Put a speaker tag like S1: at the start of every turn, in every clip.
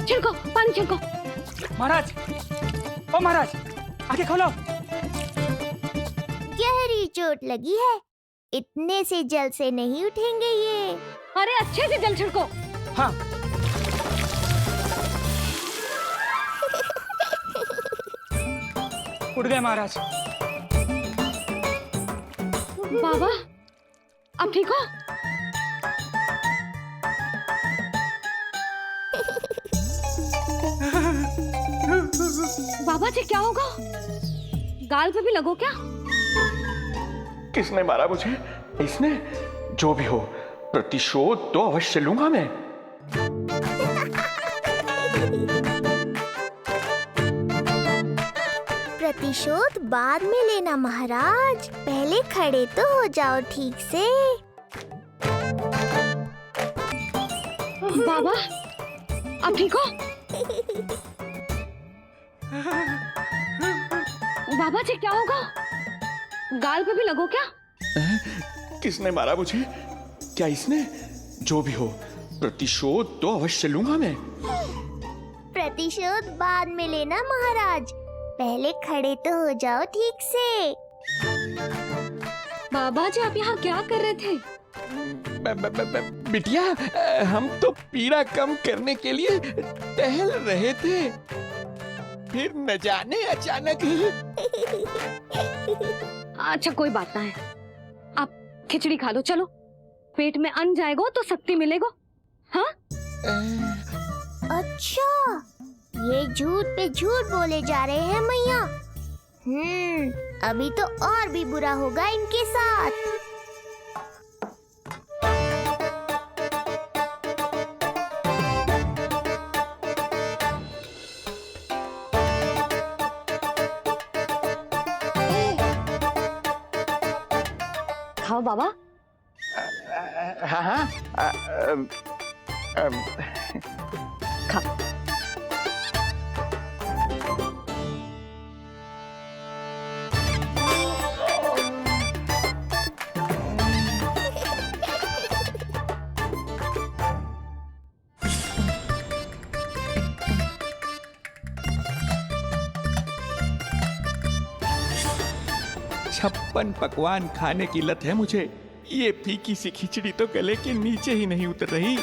S1: छिड़को, पानी छिड़को।
S2: महाराज, ओ महाराज, आंखें खोलो।
S3: गहरी चोट लगी है, इतने से जल से नहीं उठेंगे ये।
S1: अरे अच्छे से जल छिड़को।
S2: हाँ। उठ गए महाराज।
S1: बाबा, आप ठीक हो? बाबा जी क्या होगा? गाल पे भी लगो क्या?
S4: किसने मारा मुझे? इसने? जो भी हो, प्रतिशोध तो अवश्य लूंगा मैं।
S3: प्रतिशोध बाद में लेना महाराज, पहले खड़े तो हो जाओ ठीक से।
S1: बाबा, आप ठीक हो? बाबा जी क्या होगा? गाल पे भी लगो क्या?
S4: किसने मारा मुझे? क्या इसने? जो भी हो, प्रतिशोध तो अवश्य लूंगा मैं।
S3: प्रतिशोध बाद में लेना महाराज, पहले खड़े तो हो जाओ ठीक से।
S1: बाबा जी आप यहाँ क्या कर रहे थे?
S4: बिटिया, हम तो पीड़ा कम करने के लिए टहल रहे थे, फिर न जाने अचानक।
S1: अच्छा कोई बात ना है, आप खिचड़ी खा लो, चलो पेट में अन्न जाएगा तो शक्ति मिलेगा। हाँ?
S3: अच्छा, ये झूठ पे झूठ बोले जा रहे हैं मैया। अभी तो और भी बुरा होगा इनके साथ।
S1: खाओ बाबा।
S4: हाँ हाँ।
S1: खा।
S4: छप्पन पकवान खाने की लत है मुझे। ये फीकी सी खिचड़ी तो गले के नीचे ही नहीं उतर रही।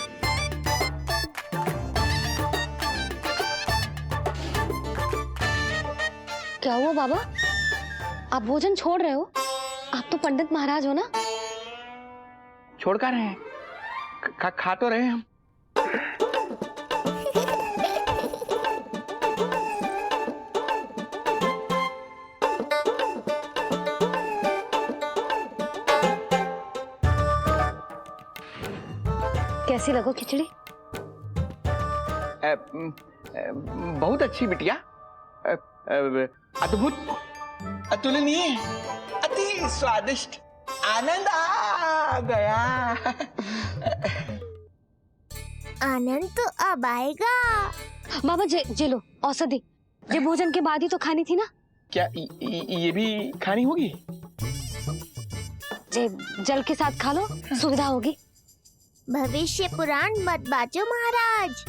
S1: क्या हुआ बाबा? आप भोजन छोड़ रहे हो? आप तो पंडित महाराज हो ना?
S4: छोड़ कर रहे हैं, खा तो रहे हैं हम।
S1: कैसी लगो खिचड़ी?
S4: बहुत अच्छी बिटिया, अद्भुत, अतुलनीय, अति स्वादिष्ट, आनंद आ गया।
S3: आनंद तो अब आएगा।
S1: बाबा जे लो औषधि, ये भोजन के बाद ही तो खानी थी ना?
S4: क्या ये भी खानी होगी?
S1: जे जल के साथ खा लो, सुविधा होगी।
S3: भविष्य पुराण मत बाजो महाराज,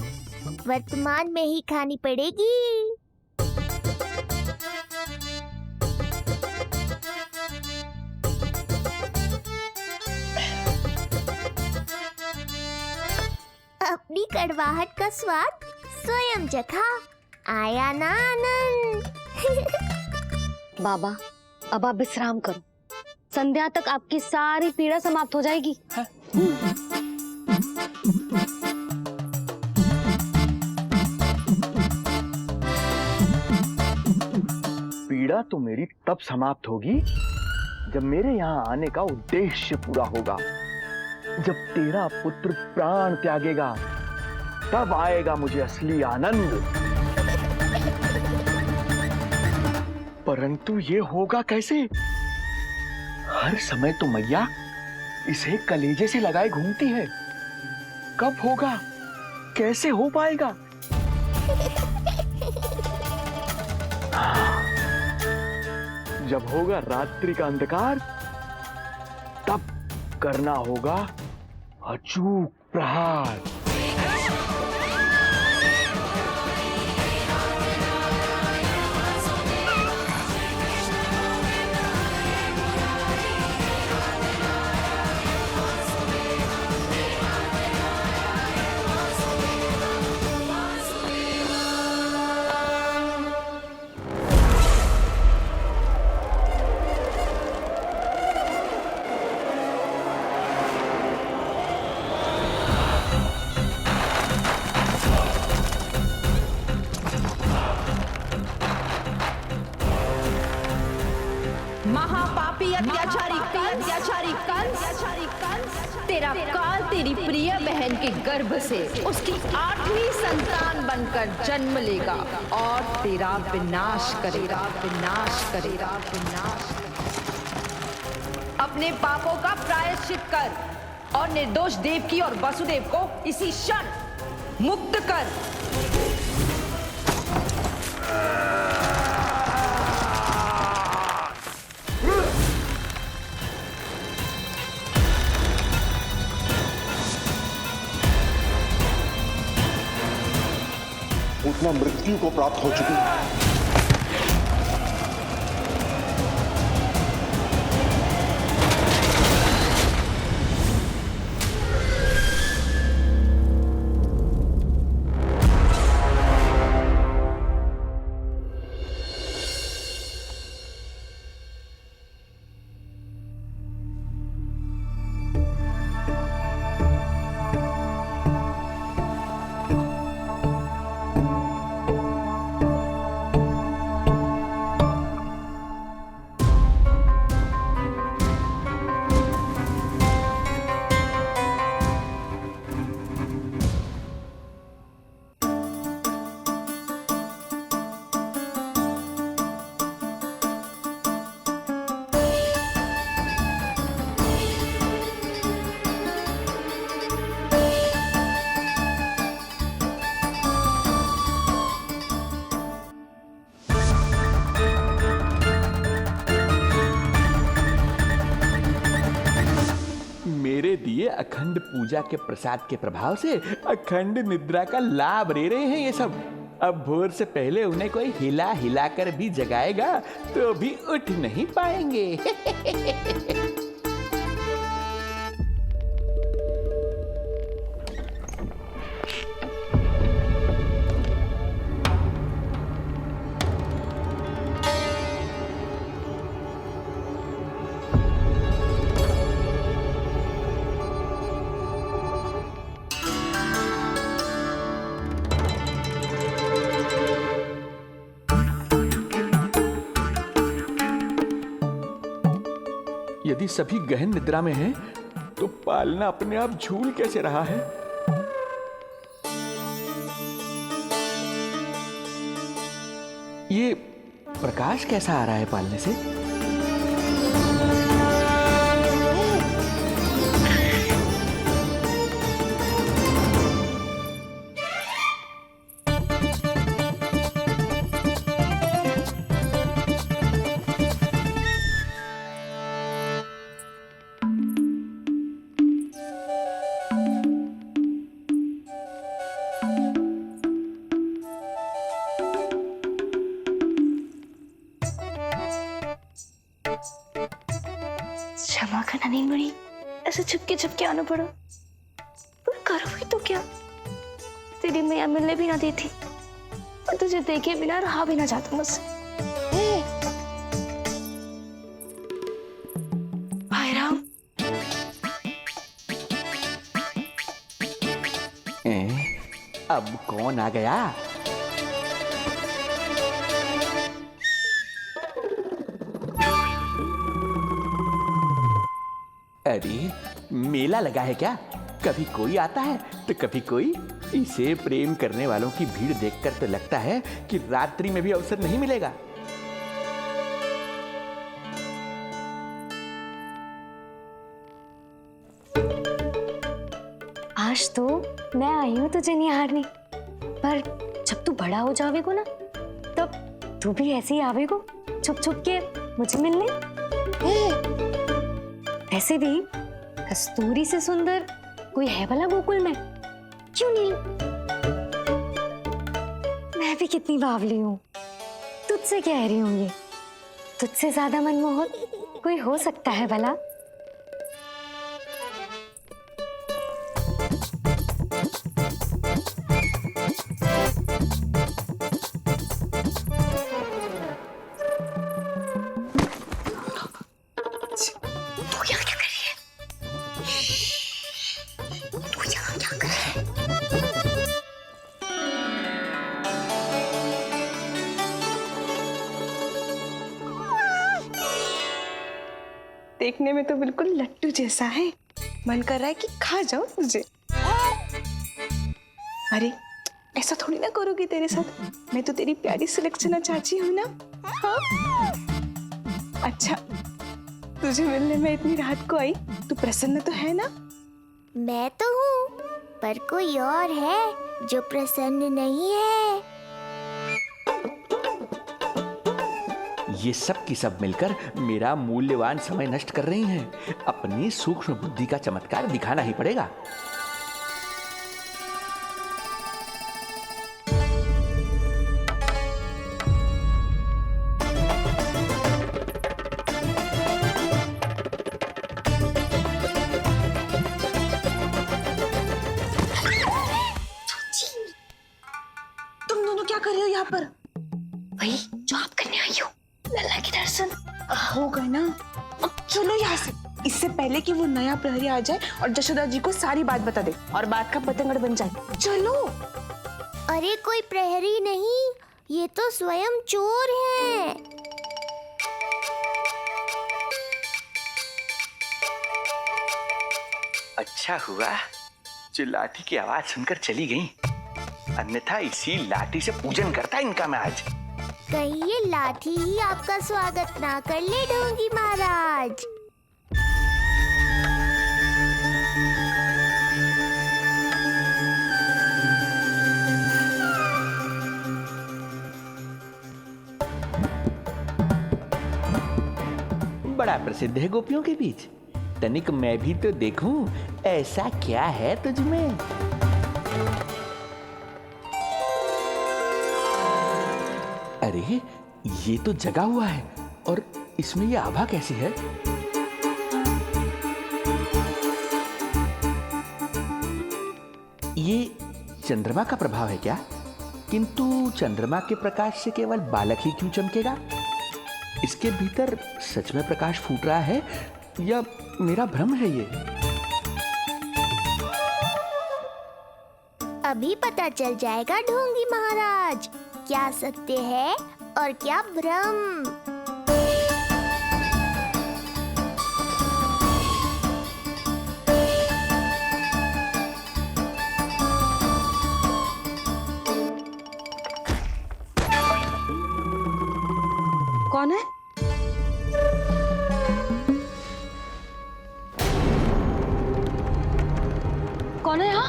S3: वर्तमान में ही खानी पड़ेगी। अपनी कड़वाहट का स्वाद स्वयं चखा, आया ना आनंद।
S1: बाबा अब आप विश्राम करो, संध्या तक आपकी सारी पीड़ा समाप्त हो जाएगी।
S4: पीड़ा तो मेरी तब समाप्त होगी जब मेरे यहाँ आने का उद्देश्य पूरा होगा। जब तेरा पुत्र प्राण त्यागेगा, तब आएगा मुझे असली आनंद। परंतु ये होगा कैसे? हर समय तो मैया इसे कलेजे से लगाए घूमती है। कब होगा? कैसे हो पाएगा? जब होगा रात्रि का अंधकार, तब करना होगा अचूक प्रहार।
S5: अत्याचारी कंस, तेरा काल तेरी प्रिय बहन के गर्भ से उसकी 8वीं संतान बनकर जन्म लेगा और तेरा विनाश करेगा। अपने पापों का प्रायश्चित कर और निर्दोष देवकी और वसुदेव को इसी क्षण मुक्त कर।
S6: उतना मृत्यु को प्राप्त हो चुकी है।
S7: मेरे दिए अखंड पूजा के प्रसाद के प्रभाव से अखंड निद्रा का लाभ ले रहे हैं ये सब। अब भोर से पहले उन्हें कोई हिला हिलाकर भी जगाएगा तो भी उठ नहीं पाएंगे। यदि सभी गहन निद्रा में हैं, तो पालना अपने आप झूल कैसे रहा है? ये प्रकाश कैसा आ रहा है पालने से?
S8: क्षमा करना नहीं मुड़ी, ऐसे छुपके आना पड़ा। पर करो भी तो क्या, तेरी मैया मिलने भी ना देती और तुझे देखे बिना रहा भी ना जाता मुझसे। भाई राम,
S7: अब कौन आ गया? अरे मेला लगा है क्या? कभी कोई आता है तो कभी कोई। इसे प्रेम करने वालों की भीड़ देखकर तो लगता है कि रात्रि में भी अवसर नहीं मिलेगा।
S8: आज तो मैं आई हूँ तुझे निहारने, पर जब तू बड़ा हो जावेगो ना, तब तू भी ऐसे ही आवेगो छुप छुप के मुझे मिलने। ऐसे भी कस्तूरी से सुंदर कोई है भला गोकुल में? क्यों नहीं? मैं भी कितनी बावली हूँ, तुझसे कह रही हूँ ये। तुझसे ज्यादा मनमोहक कोई हो सकता है भला?
S9: देखने में तो बिल्कुल लट्टू जैसा है, मन कर रहा है कि खा जाओ तुझे। अरे ऐसा थोड़ी ना करोगी तेरे साथ, मैं तो तेरी प्यारी सुलक्षणा चाची हूँ ना। हाँ? अच्छा, तुझे मिलने में इतनी रात को आई, तू प्रसन्न तो है ना?
S3: मैं तो हूँ, पर कोई और है जो प्रसन्न नहीं है।
S7: ये सब की सब मिलकर मेरा मूल्यवान समय नष्ट कर रही हैं। अपनी सूक्ष्म बुद्धि का चमत्कार दिखाना ही पड़ेगा।
S9: तुम दोनों क्या कर रहे हो यहाँ पर?
S8: वही जो आप करने आई हो, लल्ला के दर्शन।
S9: हो गए ना, अब चलो यहाँ से, इससे पहले कि वो नया प्रहरी आ जाए और जशोदा जी को सारी बात बता दे और बात का पतंगड़ बन जाए। चलो।
S3: अरे कोई प्रहरी नहीं, ये तो स्वयं चोर है।
S7: अच्छा हुआ जो लाठी की आवाज सुनकर चली गई, अन्यथा इसी लाठी से पूजन करता इनका मैं आज।
S3: कहीं ये लाठी ही आपका स्वागत ना कर ले ढोंगी महाराज।
S7: बड़ा प्रसिद्ध है गोपियों के बीच, तनिक मैं भी तो देखूं ऐसा क्या है तुझमें। अरे ये तो जगा हुआ है, और इसमें ये आभा कैसी है? ये चंद्रमा का प्रभाव है क्या? किंतु चंद्रमा के प्रकाश से केवल बालक ही क्यों चमकेगा? इसके भीतर सच में प्रकाश फूट रहा है या मेरा भ्रम है ये?
S3: अभी पता चल जाएगा ढोंगी महाराज, क्या सत्य है और क्या भ्रम।
S1: कौन है? कौन है यहाँ?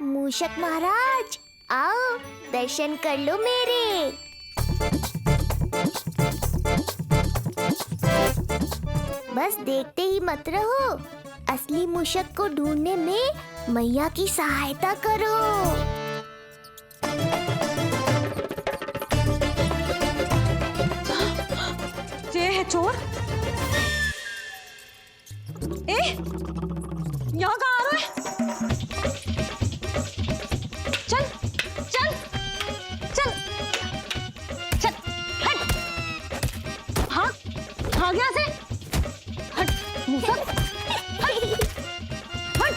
S3: मूषक महाराज आओ, दर्शन कर लो मेरे। बस देखते ही मत रहो, असली मूषक को ढूंढने में मैया की सहायता करो।
S1: ये है चोर। यहाँ कहाँ आ रहा है? चल चल चल चल, हट। हाँ हाँ, गया से हट मूसक, हट हट।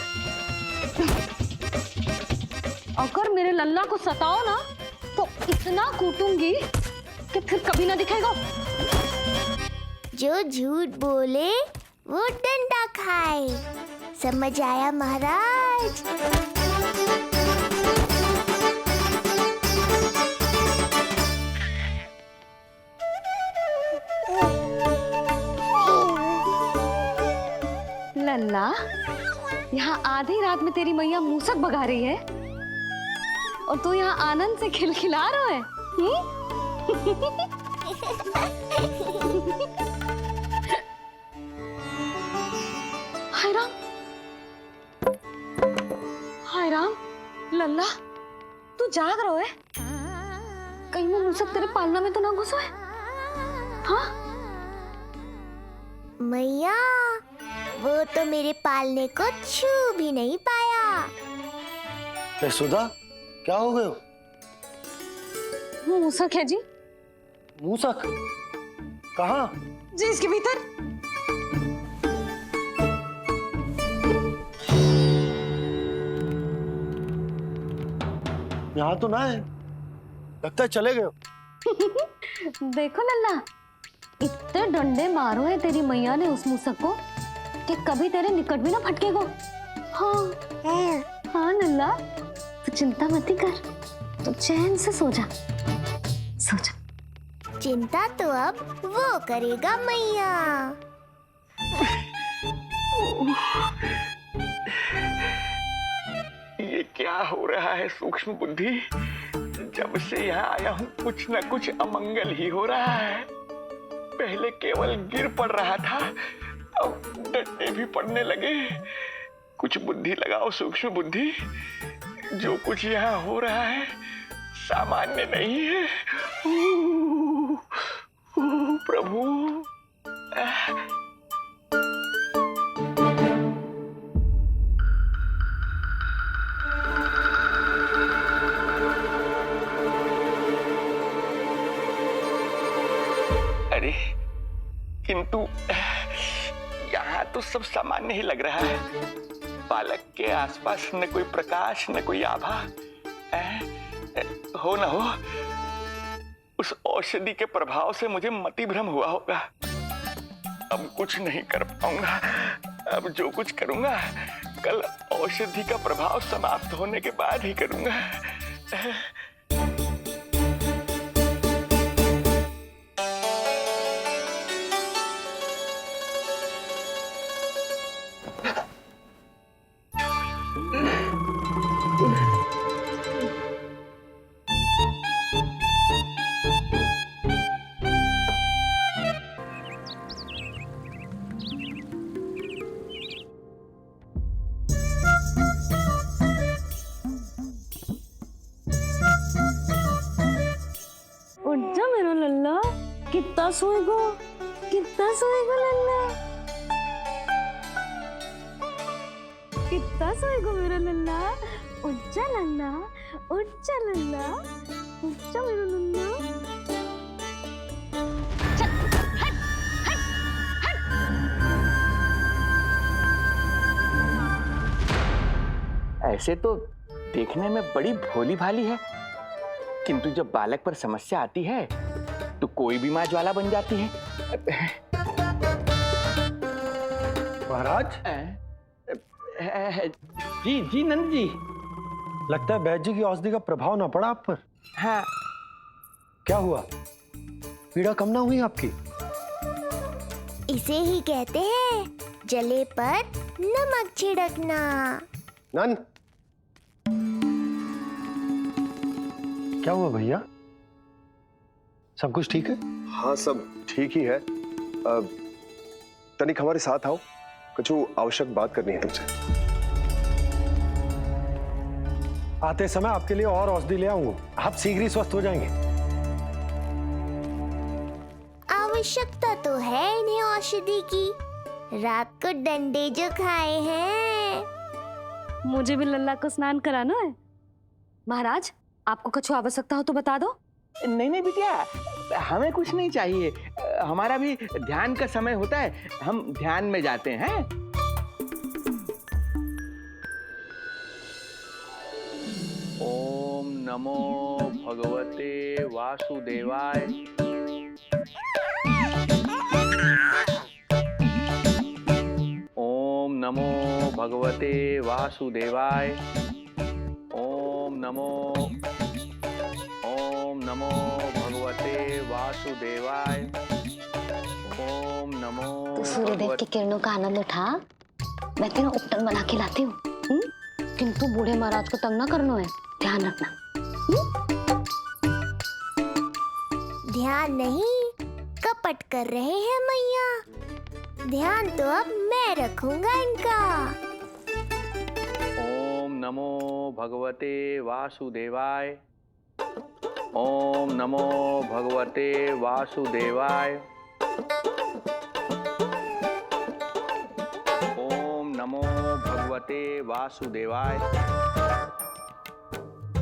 S1: अगर मेरे लल्ला को सताओ ना तो इतना कूटूंगी कि फिर कभी ना दिखेगा।
S3: जो झूठ बोले वो डंडा खाए, समझ आया महाराज?
S1: लल्ला, यहाँ आधी रात में तेरी मैया मूसक भगा रही है और तू यहाँ आनंद से खिलखिला रहा है। हाय राम, हाय राम। लल्ला, तू जाग रहा है? कहीं वो मूसक तेरे पालना में तो ना घुसा है? हाँ?
S3: मैया, वो तो मेरे पालने को छू भी नहीं पाया।
S6: सुधा, क्या हो गए?
S1: वो मूसक है जी।
S6: मूसक? कहाँ?
S1: जी इसके भीतर।
S6: यहाँ तो ना है, लगता है चले गए हो।
S1: देखो लल्ला, इतने डंडे मारो है तेरी मैया ने उस मूसक को कि कभी तेरे निकट भी ना फटकेगा। हाँ हाँ लल्ला, तू चिंता मत ही कर, तू चैन से सो जा, सो जा।
S3: चिंता तो अब वो करेगा मैया।
S7: ये क्या हो रहा है सूक्ष्म बुद्धि? जब से यहाँ आया हूँ कुछ न कुछ अमंगल ही हो रहा है। पहले केवल गिर पड़ रहा था, अब डंडे भी पड़ने लगे। कुछ बुद्धि लगाओ सूक्ष्म बुद्धि, जो कुछ यहाँ हो रहा है सामान्य नहीं है। प्रभु, अरे किंतु यहाँ तो सब सामान्य ही लग रहा है। बालक के आसपास न कोई प्रकाश न कोई आभा। हो न हो उस औषधि के प्रभाव से मुझे मति भ्रम हुआ होगा। अब कुछ नहीं कर पाऊंगा। अब जो कुछ करूंगा कल औषधि का प्रभाव समाप्त होने के बाद ही करूंगा।
S1: उठ जा मेरा लल्ला, कितना सोएगो, कितना सोएगो लल्ला, कितना सोएगो मेरा लल्ला। उठ जा लल्ला, उठ जा लल्ला, उठ जा मेरा लल्ला। चल, हट, हट, हट।
S7: ऐसे तो देखने में बड़ी भोली भाली है, किंतु जब बालक पर समस्या आती है तो कोई भी माँ ज्वाला बन जाती है।
S6: महाराज,
S7: जी जी नंद जी।
S6: लगता है बैद जी की औषधि का प्रभाव ना पड़ा आप पर।
S7: हाँ।
S6: क्या हुआ, पीड़ा कम ना हुई आपकी?
S3: इसे ही कहते हैं जले पर नमक छिड़कना।
S6: नंद, क्या हुआ भैया, सब कुछ ठीक है?
S10: हाँ सब ठीक ही है। तनिक हमारे साथ आओ, कुछ आवश्यक बात करनी है तुमसे।
S6: आते समय आपके लिए और औषधि ले आऊंगा, आप शीघ्र ही स्वस्थ हो जाएंगे।
S3: आवश्यकता तो है इन्हें औषधि की, रात को डंडे जो खाए हैं।
S1: मुझे भी लल्ला को स्नान कराना है। महाराज, आपको कुछ आवश्यकता हो तो बता दो।
S7: नहीं नहीं बिटिया, हमें कुछ नहीं चाहिए। हमारा भी ध्यान का समय होता है, हम ध्यान में जाते हैं। ओम नमो भगवते वासुदेवाय। ओम नमो भगवते वासुदेवाय। ओम नमो भगवते वासुदेवाय। ओम नमो।
S1: तो सूर्यदेव की किरणों का आनंद उठा, मैं तेरा उपटन बना के लाती हूँ। किंतु बूढ़े महाराज को तंग ना करना है, ध्यान रखना।
S3: ध्यान नहीं, कपट कर रहे हैं मैया। ध्यान तो अब मैं रखूंगा इनका।
S7: ओम नमो भगवते वासुदेवाय। ओम नमो भगवते वासुदेवाय। ओम नमो भगवते वासुदेवाय।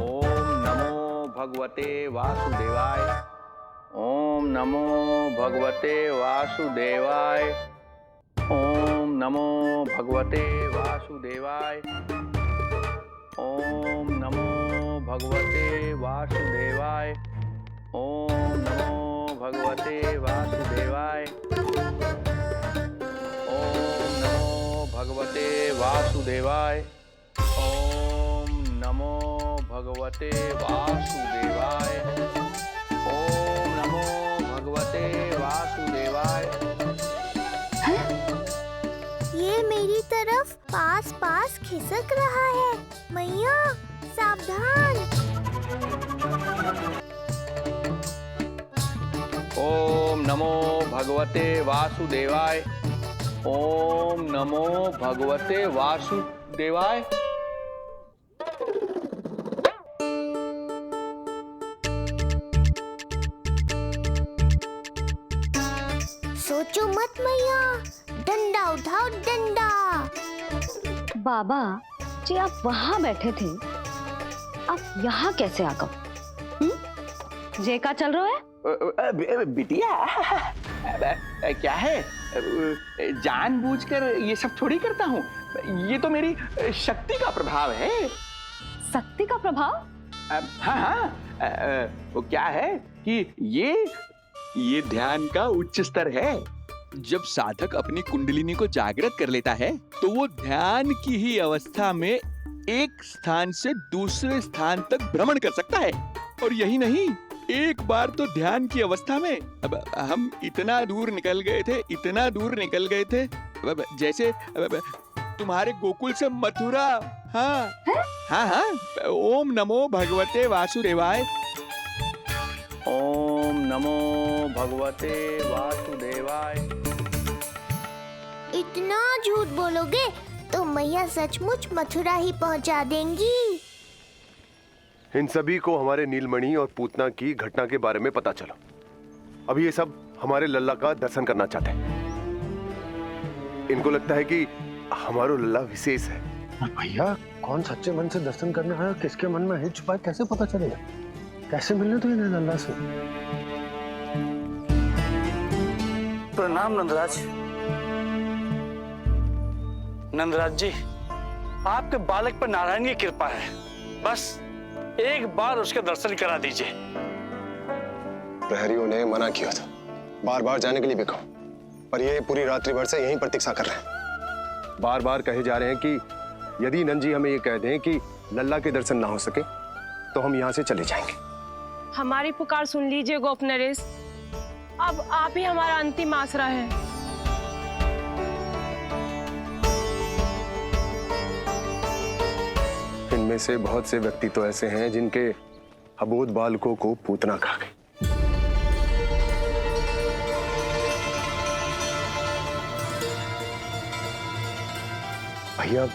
S7: ओम नमो भगवते वासुदेवाय। ओम नमो भगवते वासुदेवाय। ओम नमो भगवते वासुदेवाय।
S4: ओम नमो भगवते वासुदेवाय। ओम नमो भगवते वासुदेवाय। ओम नमो भगवते वासुदेवाय। ओम नमो भगवते वासुदेवाय। ओम नमो भगवते वासुदेवाय।
S3: ये मेरी तरफ पास पास खिसक रहा है। मैया सावधान।
S4: ओम नमो भगवते वासुदेवाय। ओम नमो भगवते वासुदेवाय।
S3: सोचो मत मैया, डंडा उठाओ डंडा।
S1: बाबा जी आप वहां बैठे थे, आप यहाँ कैसे आ गए? जे का चल रहा है?
S7: बिटिया क्या है, जानबूझकर ये सब थोड़ी करता हूँ। ये तो मेरी शक्ति का प्रभाव है।
S1: शक्ति का प्रभाव?
S7: हाँ हाँ, वो क्या है कि ये ध्यान का उच्च स्तर है। जब साधक अपनी कुंडलिनी को जागृत कर लेता है तो वो ध्यान की ही अवस्था में एक स्थान से दूसरे स्थान तक भ्रमण कर सकता है। और यही नहीं, एक बार तो ध्यान की अवस्था में अब हम इतना दूर निकल गए थे जैसे तुम्हारे गोकुल से मथुरा। हाँ हाँ, ओम नमो भगवते वासुदेवाय।
S4: ओम नमो भगवते वासुदेवाय।
S3: इतना झूठ बोलोगे तो मैया सचमुच मथुरा ही पहुंचा देंगी।
S10: इन सभी को हमारे नीलमणि और पूतना की घटना के बारे में पता चला। अभी ये सब हमारे लल्ला का दर्शन करना चाहते हैं। इनको लगता है कि हमारा लल्ला विशेष है।
S6: भैया कौन सच्चे मन से दर्शन करने आया, किसके मन में है छुपा, कैसे पता चलेगा? कैसे मिलने तो इन्हें लल्ला से?
S2: प्रणाम नंदराज। नंदराज जी, आपके बालक पर नारायण की कृपा है। बस एक बार उसके दर्शन करा दीजिए।
S10: प्रहरियों ने मना किया था, बार बार जाने के लिए भी कहा, पर ये पूरी रात्रि भर से यहीं प्रतीक्षा कर रहे हैं। बार बार कहे जा रहे हैं कि यदि नंद जी हमें ये कह दें कि लल्ला के दर्शन ना हो सके तो हम यहाँ से चले जाएंगे।
S11: हमारी पुकार सुन लीजिए गोप नरेश, अब आप ही हमारा अंतिम आसरा है।
S10: इनमें से बहुत से व्यक्ति तो ऐसे हैं जिनके अबोध बालकों को पूतना खा गई। भैया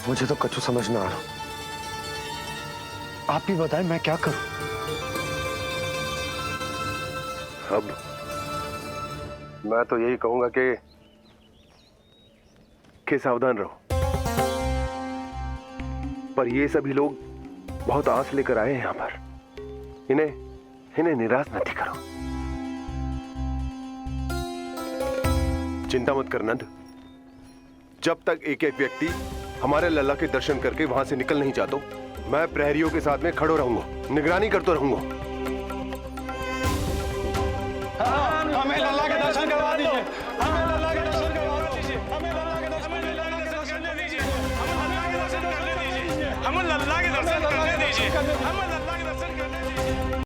S10: मुझे तो कछु समझ ना आ रहा। आप ही बताएं मैं क्या करूं? अब मैं तो यही कहूंगा कि सावधान रहो। पर ये सभी लोग बहुत आस लेकर आए हैं यहाँ पर। इन्हें निराश मत करो। चिंता मत कर नंद, जब तक एक एक व्यक्ति हमारे लल्ला के दर्शन करके वहां से निकल नहीं जाता, मैं प्रहरियों के साथ में खड़ो रहूंगा, निगरानी करता रहूंगा।